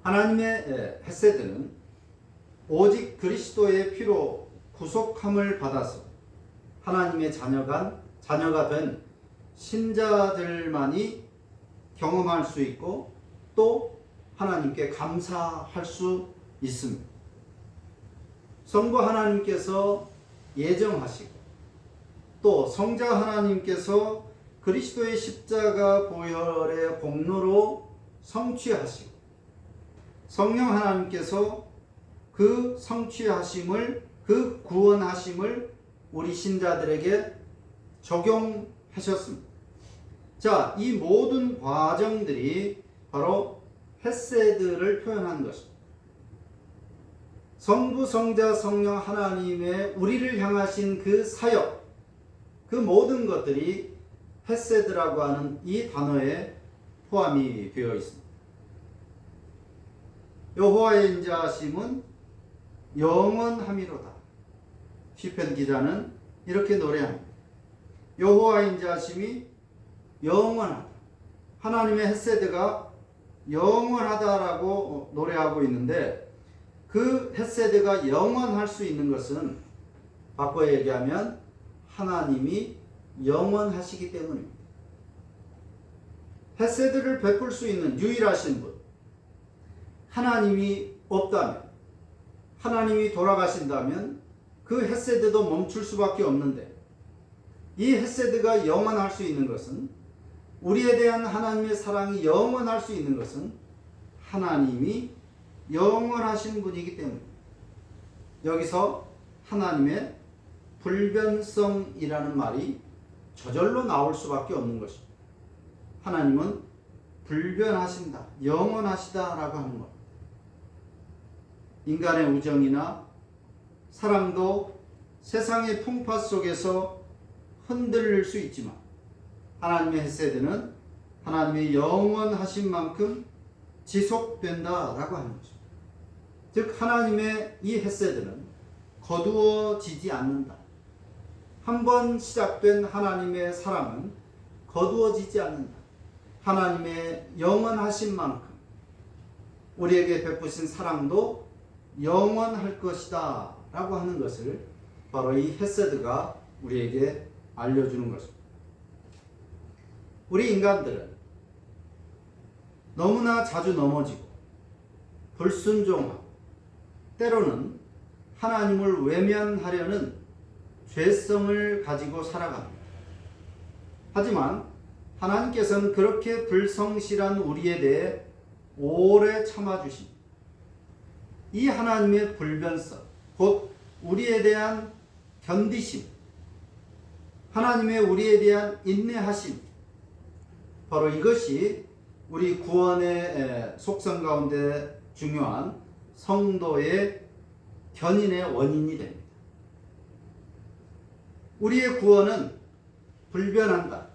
하나님의 헤세드는 오직 그리스도의 피로 구속함을 받아서 하나님의 자녀가 된 신자들만이 경험할 수 있고 또 하나님께 감사할 수 있습니다. 성부 하나님께서 예정하시고 또 성자 하나님께서 그리스도의 십자가 보혈의 공로로 성취하시고 성령 하나님께서 그 성취하심을, 그 구원하심을 우리 신자들에게 적용하셨습니다. 자, 이 모든 과정들이 바로 헤세드를 표현한 것입니다. 성부, 성자, 성령 하나님의 우리를 향하신 그 사역, 그 모든 것들이 헤세드라고 하는 이 단어에 포함이 되어 있습니다. 여호와의 인자하심은 영원함이로다. 시편 기자는 이렇게 노래합니다. 여호와의 인자하심이 영원하다. 하나님의 헤세드가 영원하다라고 노래하고 있는데 그 헤세드가 영원할 수 있는 것은 바꿔 얘기하면 하나님이 영원하시기 때문입니다. 헤세드를 베풀 수 있는 유일하신 분, 하나님이 없다면, 하나님이 돌아가신다면 그 헤세드도 멈출 수밖에 없는데 이 헤세드가 영원할 수 있는 것은, 우리에 대한 하나님의 사랑이 영원할 수 있는 것은 하나님이 영원하신 분이기 때문입니다. 여기서 하나님의 불변성이라는 말이 저절로 나올 수밖에 없는 것입니다. 하나님은 불변하신다, 영원하시다라고 하는 것. 인간의 우정이나 사랑도 세상의 풍파 속에서 흔들릴 수 있지만 하나님의 헤세드는 하나님의 영원하신 만큼 지속된다라고 하는 것입니다. 즉 하나님의 이 헤세드는 거두어지지 않는다. 한번 시작된 하나님의 사랑은 거두어지지 않는다. 하나님의 영원하신 만큼 우리에게 베푸신 사랑도 영원할 것이다 라고 하는 것을 바로 이 헤세드가 우리에게 알려주는 것입니다. 우리 인간들은 너무나 자주 넘어지고 불순종하고 때로는 하나님을 외면하려는 죄성을 가지고 살아갑니다. 하지만 하나님께서는 그렇게 불성실한 우리에 대해 오래 참아주십니다. 이 하나님의 불변성, 곧 우리에 대한 견디심, 하나님의 우리에 대한 인내하심, 바로 이것이 우리 구원의 속성 가운데 중요한 성도의 견인의 원인이 됩니다. 우리의 구원은 불변한다.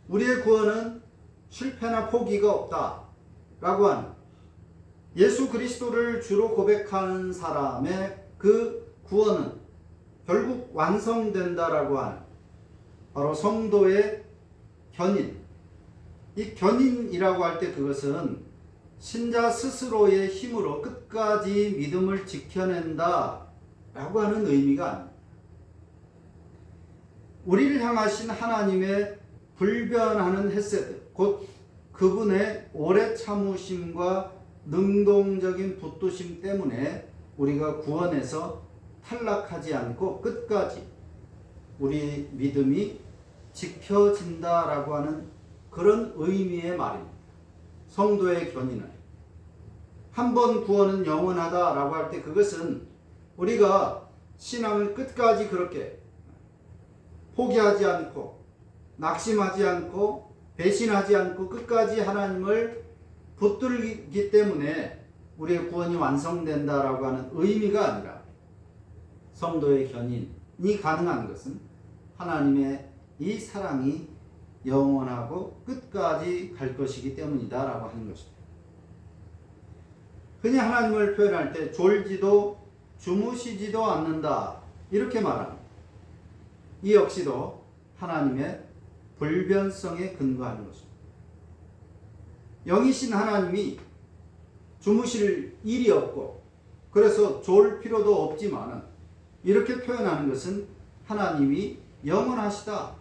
우리의 구원은 실패나 포기가 없다 라고 하는, 예수 그리스도를 주로 고백하는 사람의 그 구원은 결국 완성된다라고 하는 바로 성도의 견인. 이 견인이라고 할 때 그것은 신자 스스로의 힘으로 끝까지 믿음을 지켜낸다 라고 하는 의미가 아닙니다. 우리를 향하신 하나님의 불변하는 헤세드, 곧 그분의 오래 참으심과 능동적인 붙드심 때문에 우리가 구원에서 탈락하지 않고 끝까지 우리 믿음이 지켜진다라고 하는 그런 의미의 말입니다. 성도의 견인은 한 번 구원은 영원하다라고 할 때 그것은 우리가 신앙을 끝까지 그렇게 포기하지 않고 낙심하지 않고 배신하지 않고 끝까지 하나님을 붙들기 때문에 우리의 구원이 완성된다라고 하는 의미가 아니라 성도의 견인이 가능한 것은 하나님의 이 사랑이 영원하고 끝까지 갈 것이기 때문이다라고 하는 것입니다. 흔히 하나님을 표현할 때 졸지도 주무시지도 않는다 이렇게 말합니다. 이 역시도 하나님의 불변성에 근거하는 것입니다. 영이신 하나님이 주무실 일이 없고 그래서 졸 필요도 없지만은 이렇게 표현하는 것은 하나님이 영원하시다,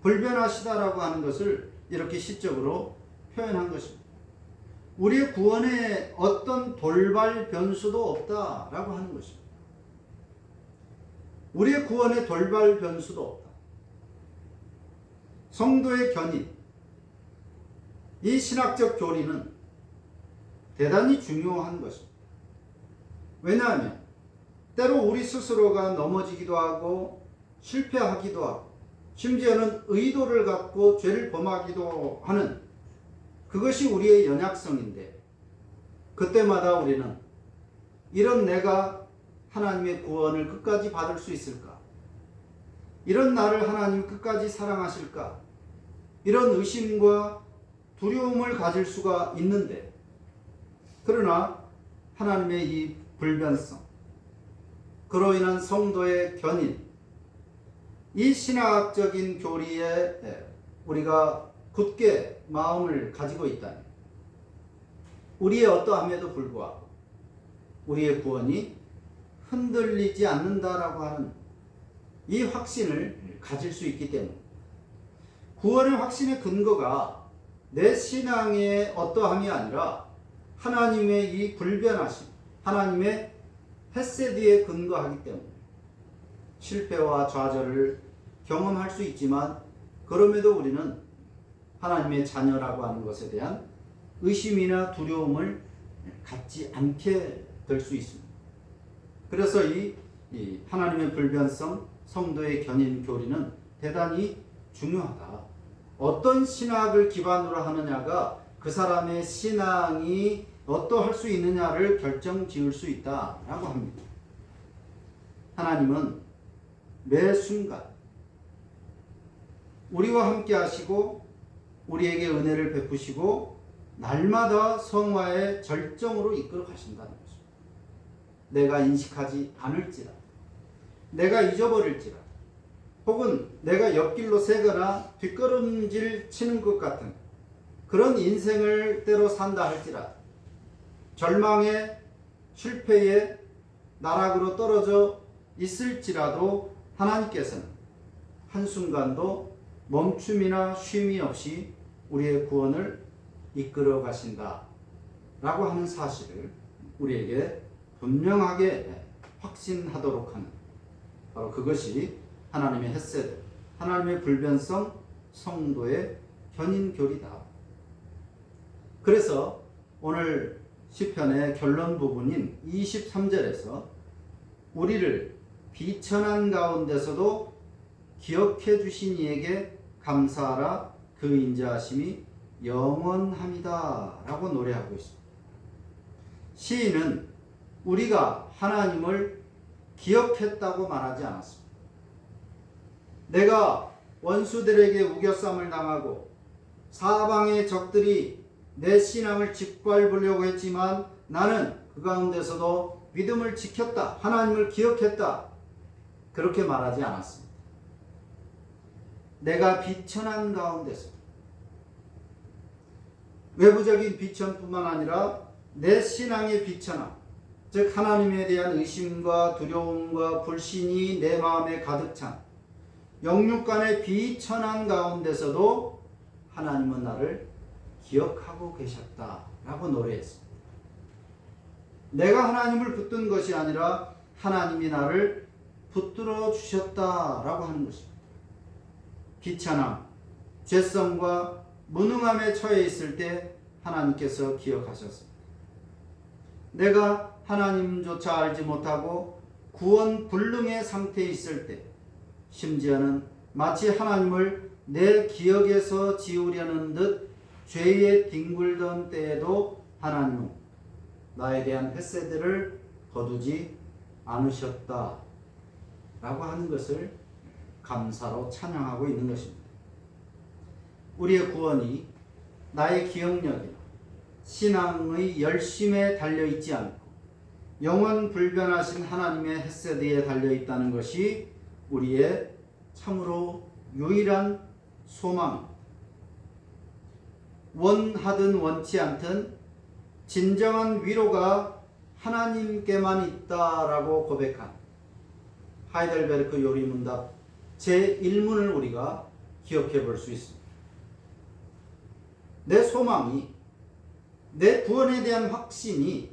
불변하시다라고 하는 것을 이렇게 시적으로 표현한 것입니다. 우리의 구원에 어떤 돌발 변수도 없다라고 하는 것입니다. 우리의 구원에 돌발 변수도 없다. 성도의 견인, 이 신학적 교리는 대단히 중요한 것입니다. 왜냐하면 때로 우리 스스로가 넘어지기도 하고 실패하기도 하고 심지어는 의도를 갖고 죄를 범하기도 하는 그것이 우리의 연약성인데 그때마다 우리는 이런 내가 하나님의 구원을 끝까지 받을 수 있을까? 이런 나를 하나님 끝까지 사랑하실까? 이런 의심과 두려움을 가질 수가 있는데 그러나 하나님의 이 불변성, 그로 인한 성도의 견인, 이 신학적인 교리에 우리가 굳게 마음을 가지고 있다면 우리의 어떠함에도 불구하고 우리의 구원이 흔들리지 않는다라고 하는 이 확신을 가질 수 있기 때문에 구원의 확신의 근거가 내 신앙의 어떠함이 아니라 하나님의 이 불변하심, 하나님의 헤세드에 근거하기 때문에 실패와 좌절을 경험할 수 있지만 그럼에도 우리는 하나님의 자녀라고 하는 것에 대한 의심이나 두려움을 갖지 않게 될 수 있습니다. 그래서 이 하나님의 불변성, 성도의 견인 교리는 대단히 중요하다. 어떤 신학을 기반으로 하느냐가 그 사람의 신앙이 어떠할 수 있느냐를 결정지을 수 있다라고 합니다. 하나님은 매 순간 우리와 함께 하시고 우리에게 은혜를 베푸시고 날마다 성화의 절정으로 이끌어 가신다는 것입니다. 내가 인식하지 않을지라, 내가 잊어버릴지라, 혹은 내가 옆길로 새거나 뒷걸음질 치는 것 같은 그런 인생을 때로 산다 할지라, 절망에 실패에 나락으로 떨어져 있을지라도 하나님께서는 한순간도 멈춤이나 쉼이 없이 우리의 구원을 이끌어 가신다 라고 하는 사실을 우리에게 분명하게 확신하도록 하는 바로 그것이 하나님의 헤세드, 하나님의 불변성, 성도의 견인교리다. 그래서 오늘 시편의 결론 부분인 23절에서 우리를 비천한 가운데서도 기억해 주신 이에게 감사하라, 그 인자하심이 영원합니다 라고 노래하고 있습니다. 시인은 우리가 하나님을 기억했다고 말하지 않았습니다. 내가 원수들에게 우겨쌈을 당하고 사방의 적들이 내 신앙을 짓밟으려고 했지만 나는 그 가운데서도 믿음을 지켰다, 하나님을 기억했다, 그렇게 말하지 않았습니다. 내가 비천한 가운데서, 외부적인 비천뿐만 아니라 내 신앙의 비천함, 즉 하나님에 대한 의심과 두려움과 불신이 내 마음에 가득 찬 영육간의 비천한 가운데서도 하나님은 나를 기억하고 계셨다라고 노래했습니다. 내가 하나님을 붙든 것이 아니라 하나님이 나를 붙들어 주셨다라고 하는 것입니다. 비천함, 죄성과 무능함에 처해 있을 때 하나님께서 기억하셨습니다. 내가 하나님조차 알지 못하고 구원 불능의 상태에 있을 때, 심지어는 마치 하나님을 내 기억에서 지우려는 듯 죄에 뒹굴던 때에도 하나님은 나에 대한 헤세드를 거두지 않으셨다 라고 하는 것을 감사로 찬양하고 있는 것입니다. 우리의 구원이 나의 기억력이나 신앙의 열심에 달려있지 않고 영원 불변하신 하나님의 헤세드에 달려있다는 것이 우리의 참으로 유일한 소망. 원하든 원치 않든 진정한 위로가 하나님께만 있다라고 고백한 하이델베르크 요리문답 제1문을 우리가 기억해 볼 수 있습니다. 내 소망이, 내 구원에 대한 확신이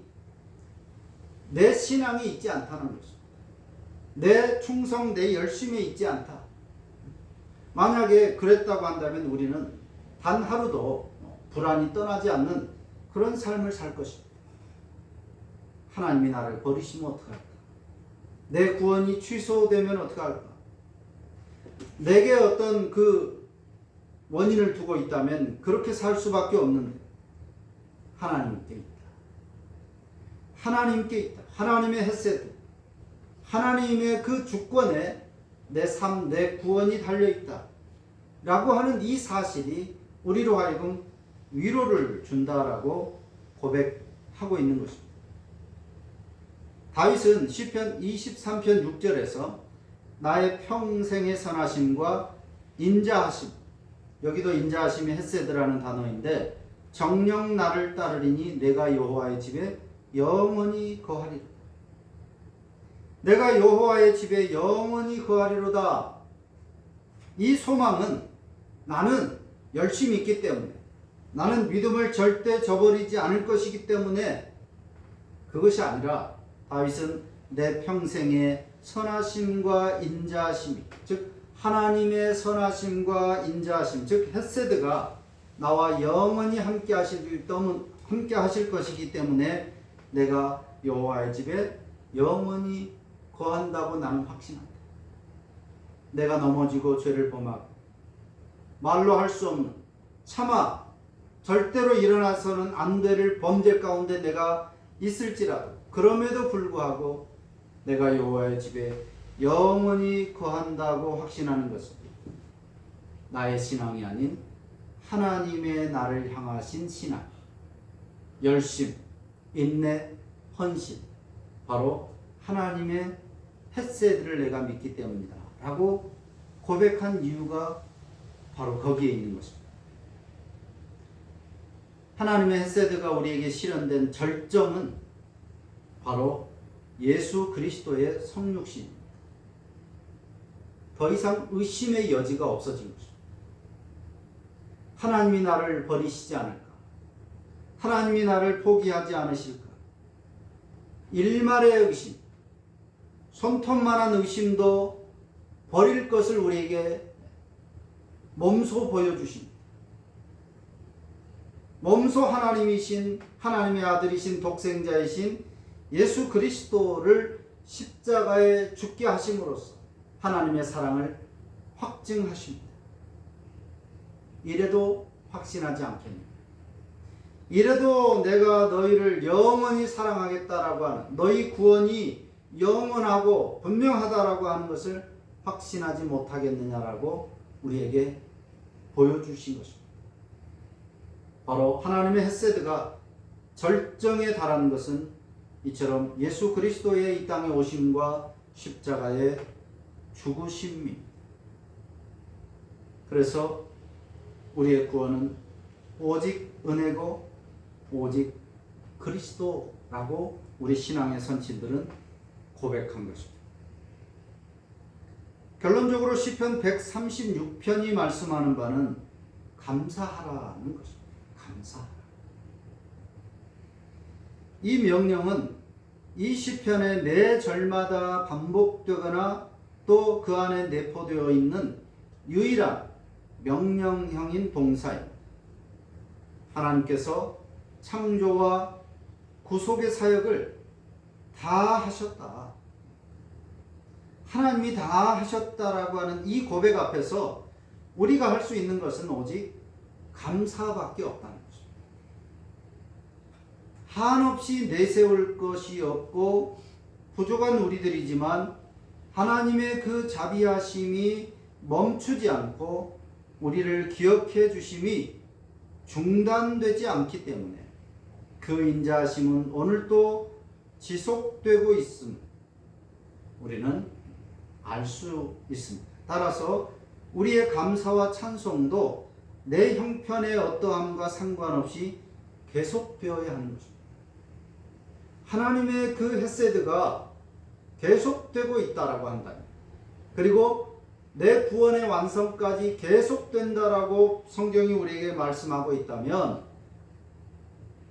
내 신앙에 있지 않다는 것입니다. 내 충성, 내 열심에 있지 않다. 만약에 그랬다고 한다면 우리는 단 하루도 불안이 떠나지 않는 그런 삶을 살 것입니다. 하나님이 나를 버리시면 어떡할까? 내 구원이 취소되면 어떡할까? 내게 어떤 그 원인을 두고 있다면 그렇게 살 수밖에 없는데 하나님께 있다. 하나님께 있다. 하나님의 헤세드, 하나님의 그 주권에 내 삶, 내 구원이 달려있다 라고 하는 이 사실이 우리로 하여금 위로를 준다라고 고백하고 있는 것입니다. 다윗은 시편 23편 6절에서 나의 평생의 선하심과 인자하심, 여기도 인자하심이 헤세드라는 단어인데 정녕 나를 따르리니 내가 여호와의 집에 영원히 거하리로다. 내가 여호와의 집에 영원히 거하리로다. 이 소망은 나는 열심히 있기 때문에, 나는 믿음을 절대 저버리지 않을 것이기 때문에 그것이 아니라 다윗은 내 평생의 선하심과 인자하심이, 즉 하나님의 선하심과 인자하심, 즉 헤세드가 나와 영원히 함께 하실 것이기 때문에 내가 여호와의 집에 영원히 거한다고 나는 확신한다. 내가 넘어지고 죄를 범하고 말로 할 수 없는, 차마 절대로 일어나서는 안 될 범죄 가운데 내가 있을지라도 그럼에도 불구하고 내가 여호와의 집에 영원히 거한다고 확신하는 것은 나의 신앙이 아닌 하나님의 나를 향하신 신앙, 열심, 인내, 헌신, 바로 하나님의 헤세드를 내가 믿기 때문이다 라고 고백한 이유가 바로 거기에 있는 것입니다. 하나님의 헤세드가 우리에게 실현된 절정은 바로 예수 그리스도의 성육신입니다. 더 이상 의심의 여지가 없어진 것입니다. 하나님이 나를 버리시지 않을까? 하나님이 나를 포기하지 않으실까? 일말의 의심, 손톱만한 의심도 버릴 것을 우리에게 몸소 보여주십니다. 몸소 하나님이신, 하나님의 아들이신 독생자이신 예수 그리스도를 십자가에 죽게 하심으로써 하나님의 사랑을 확증하십니다. 이래도 확신하지 않겠느냐? 이래도 내가 너희를 영원히 사랑하겠다라고 하는, 너희 구원이 영원하고 분명하다라고 하는 것을 확신하지 못하겠느냐라고 우리에게 보여주신 것입니다. 바로 하나님의 헤세드가 절정에 달하는 것은 이처럼 예수 그리스도의 이 땅에 오심과 십자가의 죽으심입니다. 그래서 우리의 구원은 오직 은혜고 오직 그리스도라고 우리 신앙의 선친들은 고백한 것입니다. 결론적으로 시편 136편이 말씀하는 바는 감사하라는 것입니다. 감사하라. 이 명령은 이 시편의 매 절마다 반복되거나 또 그 안에 내포되어 있는 유일한 명령형인 동사입니다. 하나님께서 창조와 구속의 사역을 다 하셨다. 하나님이 다 하셨다라고 하는 이 고백 앞에서 우리가 할 수 있는 것은 오직 감사밖에 없다는 것입니다. 한없이 내세울 것이 없고 부족한 우리들이지만 하나님의 그 자비하심이 멈추지 않고 우리를 기억해 주심이 중단되지 않기 때문에 그 인자하심은 오늘도 지속되고 있음 우리는 알 수 있습니다. 따라서 우리의 감사와 찬송도 내 형편의 어떠함과 상관없이 계속되어야 하는 것입니다. 하나님의 그 헤세드가 계속되고 있다라고 한다. 그리고 내 구원의 완성까지 계속된다라고 성경이 우리에게 말씀하고 있다면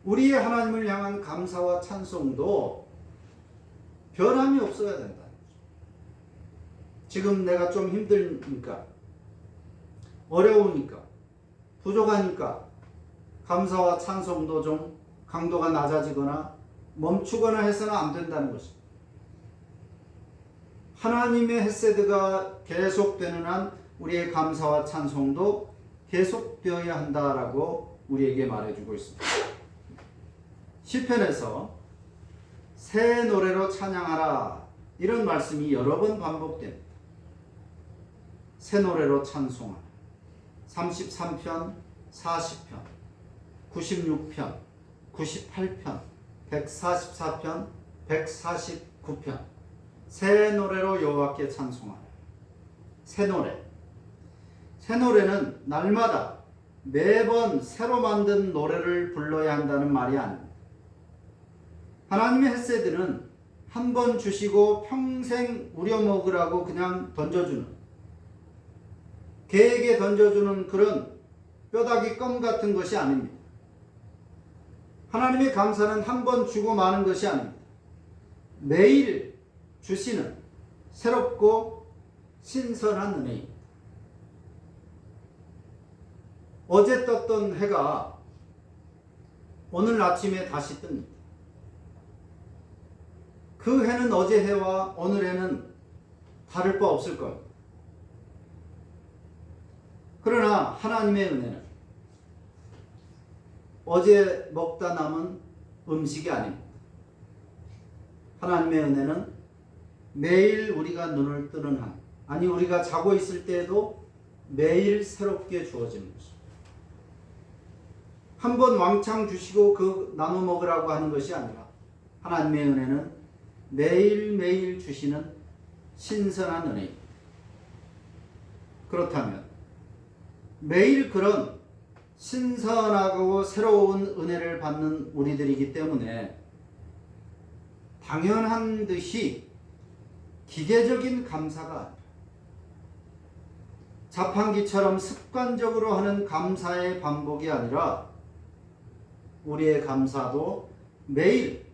우리의 하나님을 향한 감사와 찬송도 변함이 없어야 된다. 지금 내가 좀 힘드니까, 어려우니까, 부족하니까 감사와 찬송도 좀 강도가 낮아지거나 멈추거나 해서는 안 된다는 것입니다. 하나님의 헤세드가 계속되는 한 우리의 감사와 찬송도 계속되어야 한다라고 우리에게 말해주고 있습니다. 시편에서 새 노래로 찬양하라 이런 말씀이 여러 번 반복됩니다. 새 노래로 찬송하라. 33편, 40편, 96편, 98편, 144편, 149편. 새 노래로 여호와께 찬송하라. 새 노래. 새 노래는 날마다 매번 새로 만든 노래를 불러야 한다는 말이 아닙니다. 하나님의 헤세드는 한 번 주시고 평생 우려먹으라고 그냥 던져주는, 개에게 던져주는 그런 뼈다귀 껌 같은 것이 아닙니다. 하나님의 감사는 한 번 주고 마는 것이 아닙니다. 매일 주시는 새롭고 신선한 은혜입니다. 어제 떴던 해가 오늘 아침에 다시 뜹니다. 그 해는 어제 해와 오늘 해는 다를 바 없을 겁니다. 그러나 하나님의 은혜는 어제 먹다 남은 음식이 아닙니다. 하나님의 은혜는 매일 우리가 눈을 뜨는 한, 아니 우리가 자고 있을 때에도 매일 새롭게 주어지는 것입니다. 한 번 왕창 주시고 그 나눠 먹으라고 하는 것이 아니라 하나님의 은혜는 매일매일 주시는 신선한 은혜입니다. 그렇다면 매일 그런 신선하고 새로운 은혜를 받는 우리들이기 때문에 당연한 듯이 기계적인 감사가 아니라 자판기처럼 습관적으로 하는 감사의 반복이 아니라 우리의 감사도 매일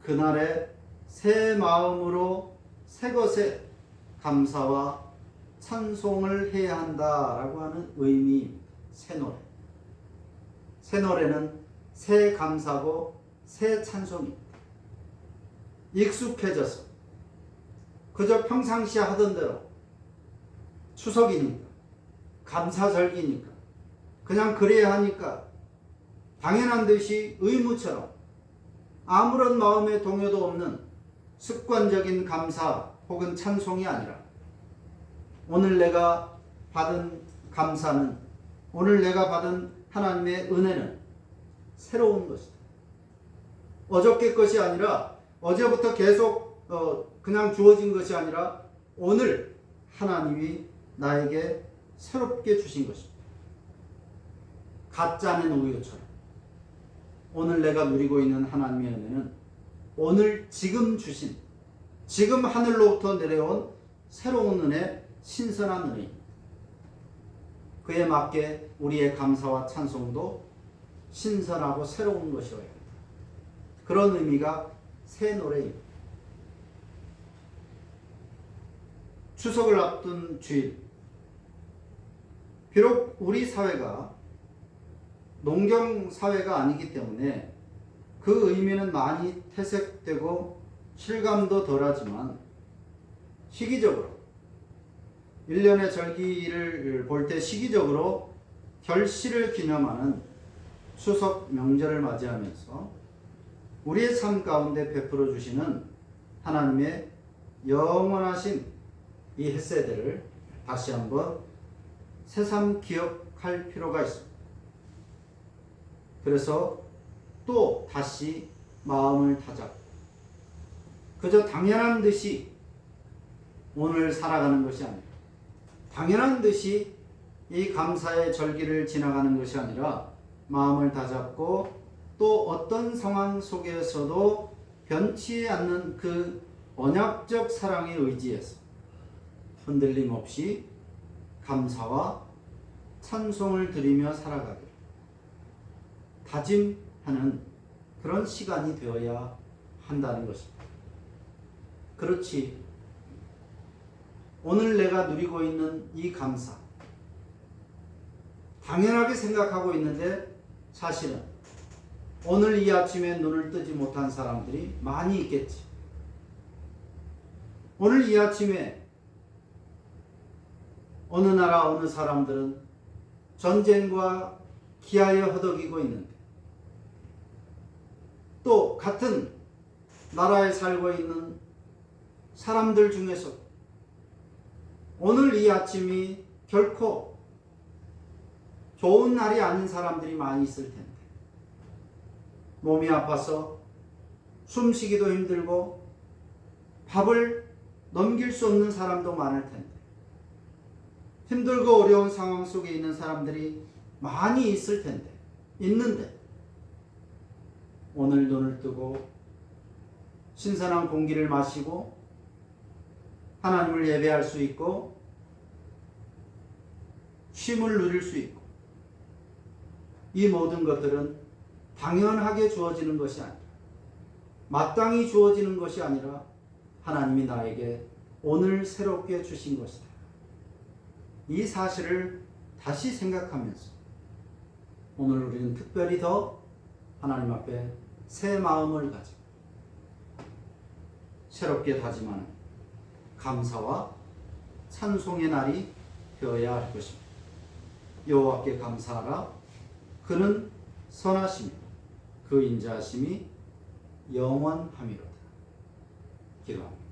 그날의 새 마음으로 새 것에 감사와 찬송을 해야 한다라고 하는 의미입니다. 새 노래. 새 노래는 새 감사고 새 찬송입니다. 익숙해져서 그저 평상시에 하던 대로 추석이니까 감사절기니까 그냥 그래야 하니까 당연한 듯이 의무처럼 아무런 마음의 동요도 없는 습관적인 감사 혹은 찬송이 아니라 오늘 내가 받은 감사는, 오늘 내가 받은 하나님의 은혜는 새로운 것이다. 어저께 것이 아니라 어제부터 계속 그냥 주어진 것이 아니라 오늘 하나님이 나에게 새롭게 주신 것입니다. 가짜는 우유처럼 오늘 내가 누리고 있는 하나님의 은혜는 오늘 지금 주신, 지금 하늘로부터 내려온 새로운 은혜, 신선한 은혜입니다. 그에 맞게 우리의 감사와 찬송도 신선하고 새로운 것이어야 합니다. 그런 의미가 새 노래입니다. 추석을 앞둔 주일, 비록 우리 사회가 농경 사회가 아니기 때문에 그 의미는 많이 퇴색되고 실감도 덜하지만 시기적으로 1년의 절기를 볼 때 시기적으로 결실을 기념하는 추석 명절을 맞이하면서 우리의 삶 가운데 베풀어 주시는 하나님의 영원하신 이 헤세드를 다시 한번 새삼 기억할 필요가 있습니다. 그래서 또 다시 마음을 다잡고 그저 당연한 듯이 오늘 살아가는 것이 아니라 당연한 듯이 이 감사의 절기를 지나가는 것이 아니라 마음을 다잡고 또 어떤 상황 속에서도 변치 않는 그 언약적 사랑에 의지해서 흔들림 없이 감사와 찬송을 드리며 살아가기를 다짐하는 그런 시간이 되어야 한다는 것입니다. 그렇지, 오늘 내가 누리고 있는 이 감사 당연하게 생각하고 있는데 사실은 오늘 이 아침에 눈을 뜨지 못한 사람들이 많이 있겠지. 오늘 이 아침에 어느 나라 어느 사람들은 전쟁과 기아에 허덕이고 있는데 또 같은 나라에 살고 있는 사람들 중에서 오늘 이 아침이 결코 좋은 날이 아닌 사람들이 많이 있을 텐데 몸이 아파서 숨쉬기도 힘들고 밥을 넘길 수 없는 사람도 많을 텐데 힘들고 어려운 상황 속에 있는 사람들이 많이 있을 텐데 있는데 오늘 눈을 뜨고 신선한 공기를 마시고 하나님을 예배할 수 있고 쉼을 누릴 수 있고 이 모든 것들은 당연하게 주어지는 것이 아니라 마땅히 주어지는 것이 아니라 하나님이 나에게 오늘 새롭게 주신 것이다. 이 사실을 다시 생각하면서 오늘 우리는 특별히 더 하나님 앞에 새 마음을 가지고 새롭게 다짐하는 감사와 찬송의 날이 되어야 할 것입니다. 여호와께 감사하라. 그는 선하시며 그 인자하심이 영원함이로다. 기도합니다.